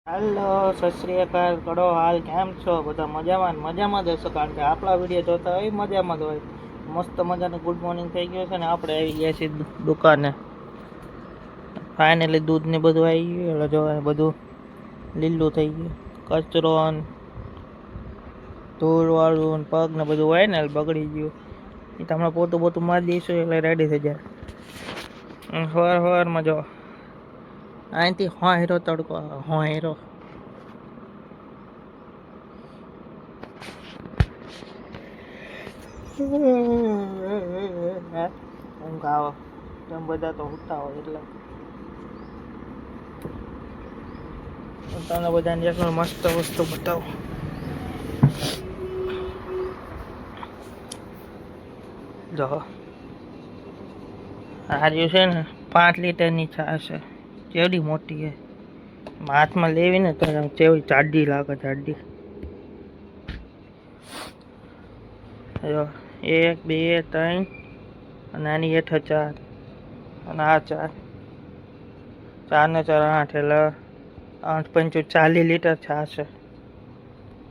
હાલો સત શ્રી અકાલ કરો હાલ કેમ છો બધા મજામાં જ હશો કારણ કે આપણા વિડીયો જોતા હોય મજામાં જ હોય મસ્ત મજાનું ગુડ મોર્નિંગ થઈ ગયું છે ને આપણે આવી ગયા છીએ દુકાને ફાઇનલી દૂધ ને બધું આવી ગયું એટલે જો બધું લીલું થઈ ગયું કચરો ધૂળ વાળું પગ ને બધું હોય ને બગડી ગયું એ તો હમણાં પોતું મારી દઈશું એટલે રેડી થઈ જાય સવારમાં જો અહીંથી હેરો તડકો હેરો ઊંઘ આવો તેમ બધા તો ઉઠતા હોય એટલે તમને બધાને એક મસ્ત વસ્તુ બતાવો. જો આ રહ્યું છે ને 5 લીટરની છાશ છે કેવડી મોટી છે હાથમાં લેવી ને તો કેવી જાડી લાગે જાડી. જો 1 2 3 અને આની હેઠળ 4 અને આ 4 4 ને 4 8 એટલે 8 5 40 લીટર છાશ છે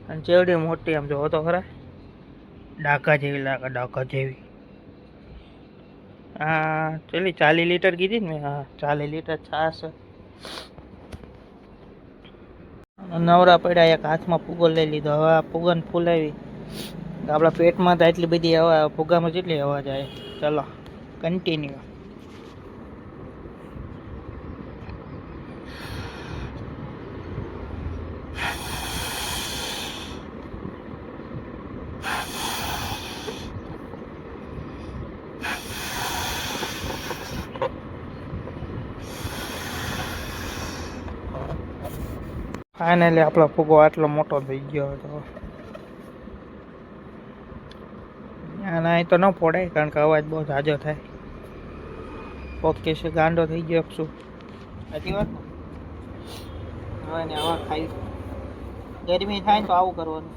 અને કેવડી મોટી આમ જોવો તો ખરા ડાકા જેવી લાગે ડાકા જેવી. હા ચલી 40 લીટર કીધી ને હા 40 લીટર છાશ નવરા પડ્યા એક હાથમાં ફૂગો લઈ લીધો હવે આ ફૂગાને ફૂલાવી આપણા પેટમાં તો એટલી બધી હવા ફુગામાં જેટલી હવા જાય. ચલો કન્ટિન્યુ. ફાઇનલી આપણો ફુગો આટલો મોટો થઈ ગયો હતો. અને અહીં તો ન ફોડાય કારણ કે અવાજ બહુ ઝાઝો થાય. ઓકે છે ગાંડો થઈ ગયો શું સાચી વાત ને હવે ને હવા ખાઈ ગરમી થાય ને તો આવું કરવાનું.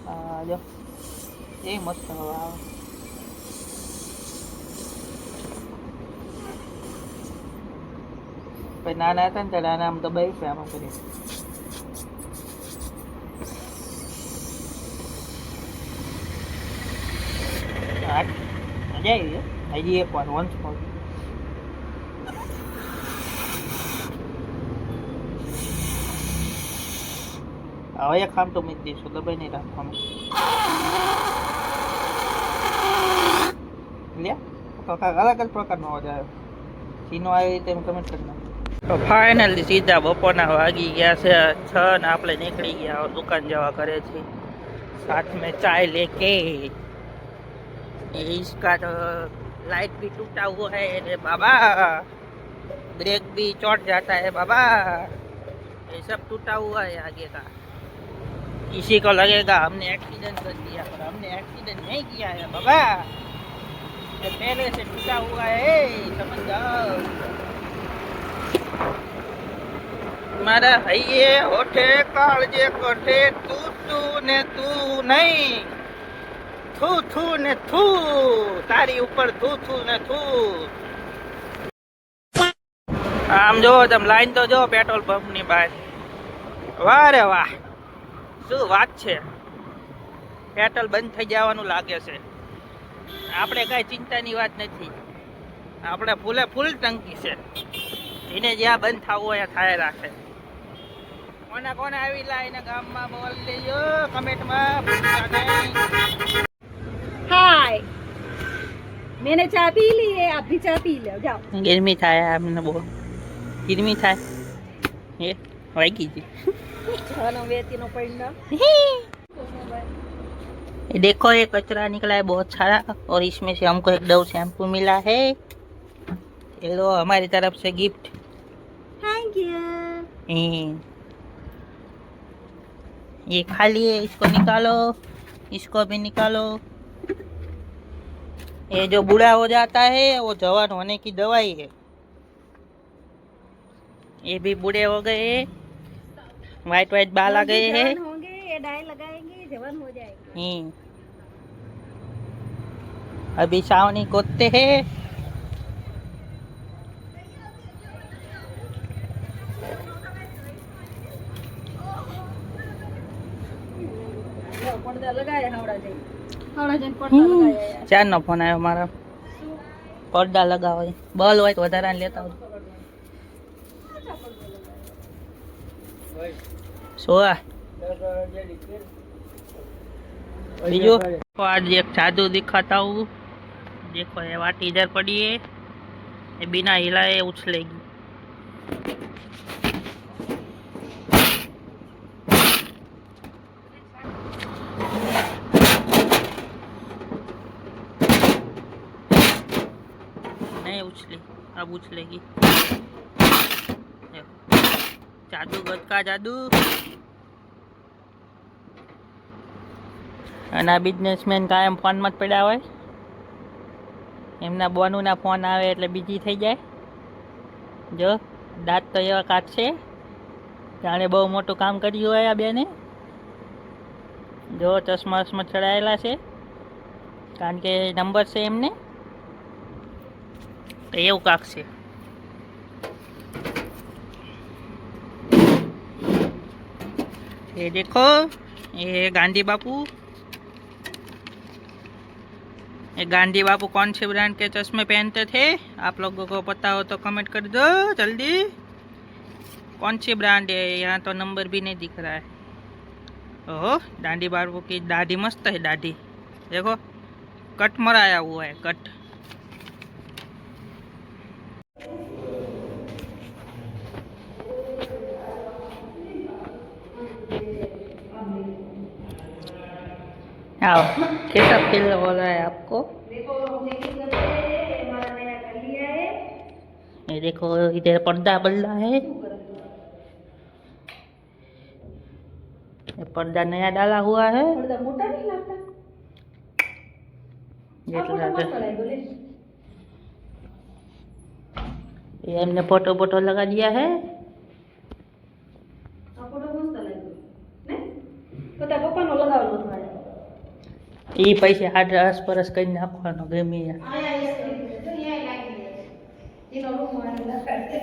હા જો એ મસ્ત હવા આવે. પછી નાના હતા ને ત્યારે આને આમ દબાઈ છે આમાં કરી મજા આવી હજી એક વાર વંશ મોર. હવે એક ખામ તો મૂકી દઈશું દબાઈ નહીં રાખવાનું લે અલગ જ પ્રકારનો અવાજ આવ્યો સીનો આવી રીતે કમેન્ટ કરી નાખો. તો ફાઇનલી સીધા બપોરના વાગી ગયા છે 6 ને આપણે નીકળી ગયા દુકાન જવા કરે છે. साथ में चाय लेके इसका तो लाइट भी टूटा हुआ है रे बाबा ब्रेक भी चौट जाता है बाबा ये सब टूटा हुआ है आगे का. किसी को लगेगा हमने एक्सीडेंट कर दिया पर हमने एक्सीडेंट नहीं किया है बाबा ये पहले से टूटा हुआ है समझ जाओ. મારા હૈયે હોઠે કાળજે કોઠે તું ને તું નહીં થૂ ને થૂ તારી ઉપર થૂ ને થૂ. આમ જો તમે લાઈન તો જો પેટ્રોલ પંપ ની બહાર વાહ રે વાહ શું વાત છે. પેટ્રોલ બંધ થઈ જવાનું લાગે છે. આપણે કઈ ચિંતાની વાત નથી આપણે ફૂલ ટંકી છે એને જ્યાં બંધ થવું હોય થાય રાખે. કોને આવી લાઈને ગામમાં બોલ દેજો કમેન્ટમાં ભૂલતા નહીં. हाय मैंने चाय पी ली है आप भी चाय पी लो जाओ. ગરમી થાય અમને બહુ ગરમી થાય એ વાગી ગઈ. खाना वेती नो पड़ना ये देखो ये कचरा निकला है बहुत सारा और इसमें से हमको एक डव शैम्पू मिला है ये लो हमारी तरफ से गिफ्ट. Thank you. ये खाली है इसको निकालो इसको भी निकालो. ये जो बूढ़ा हो जाता है वो जवान होने की दवाई है. ये भी बूढ़े हो गए वाइट बाल आ गए हैं होंगे ये डाई लगाएंगे जवान हो जाएंगे. अभी सावनी कोते हैं પડદા લગાય હાવડા જઈને પડદા લગાય ચારનો ફોન આવ્યો મારા પડદા લગાવો બલ હોય તો વધારાને લેતા હોય સોआ बीजू आज एक जादू दिखाता हूँ देखो ये वाटी इधर पड़ी है ये बिना हिलाए उछलेगी नहीं उछली अब उछलेगी जादू गद का जादू અને આ બિઝનેસમેન કાયમ ફોનમાં જ પડ્યા હોય એમના બોનુના ફોન આવે એટલે બીજી થઈ જાય જો દાંત તો એવા કાઢશે જાણે બહુ મોટું કામ કર્યું હોય આ બેને જો ચશ્મા ચશ્મા ચડાયેલા છે કારણ કે નંબર છે એમને તો એવું કાક છે ये देखो ये गांधी बापू ये गांधी बापू कौन से ब्रांड के चश्मे पहनते थे आप लोगों को पता हो तो कमेंट कर दो जल्दी कौन सी ब्रांड है यहाँ तो नंबर भी नहीं दिख रहा है ओहो गांधी बापू की दाढ़ी मस्त है दाढ़ी देखो कट मराया हुआ है कट आओ कैसा फील हो रहा है आपको देखो हमारा नया कर लिया है ये देखो इधर पर्दा बदला है ये पर्दा नया डाला हुआ है પડદા મોટા નહીં લાગતા જેટલા મસ્ત લાગ્યો લે ये हमने फोटो फोटो लगा दिया है આ ફોટો મસ્ત લાગ્યો ને તો તારા પપ્પાનો લગાવેલો હતો આ ये पैसे हाथ रस परस कर नाखવાનો ગમે આયા એક જો અહીંયા લાગી છે એનો રૂમ વાળી લગાડે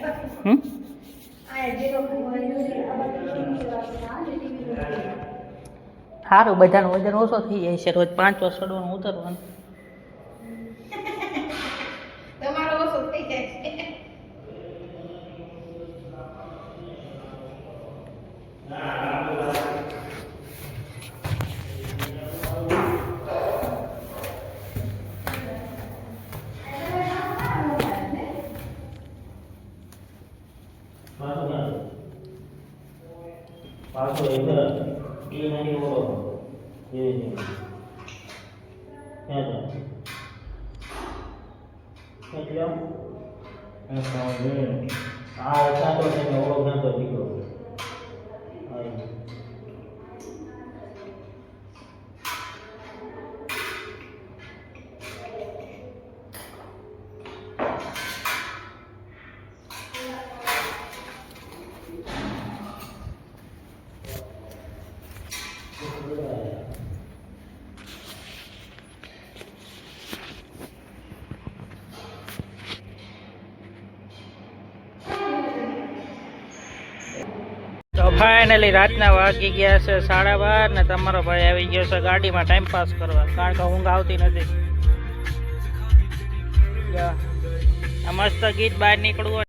આયા જેનો રૂમ વાળી છે આ બધું આ જે ટીવી સારું બધાનું વજન ઓછો થઈ જાય છે રોજ 5 વર્ષ ચડવાનું ઉતરવાનું તમારો ઓછો થઈ જાય છે पासो इधर ये नहीं वो ये क्या था क्या ऐसा है आ ऐसा तो नहीं वो ना तो दिखो તો ફાઇનલી રાતના વાગી ગયા છે 12:30 ને તમારો ભાઈ આવી ગયો છે ગાડીમાં ટાઈમ પાસ કરવા કારણ કે ઊંઘ આવતી નથી આ મસ્ત ગીત બહાર નીકળવું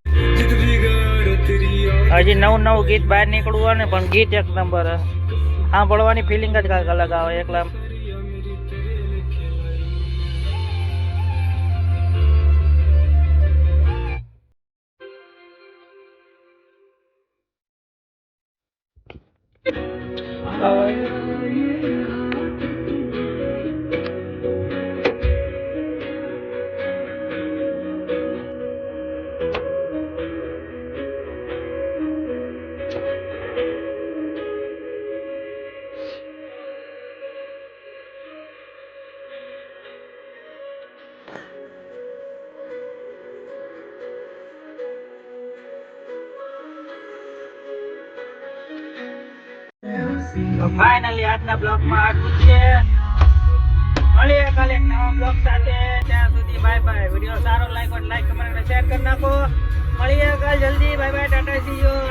હજી નવું ગીત બહાર નીકળવું ને પણ ગીત એક નંબર સાંભળવાની ફિલિંગ જ કાંઈક અલગ આવે એકલા તો ફાઇનલી આજના બ્લોગમાં આટલું છે મળીએ કાલે એક નવા બ્લોગ સાથે ત્યાં સુધી બાય બાય વિડીયો સારો લાગ્યો લાઈક કમેન્ટ અને શેર કરી નાખો મળીએ કાલે જલ્દી bye bye Tata C you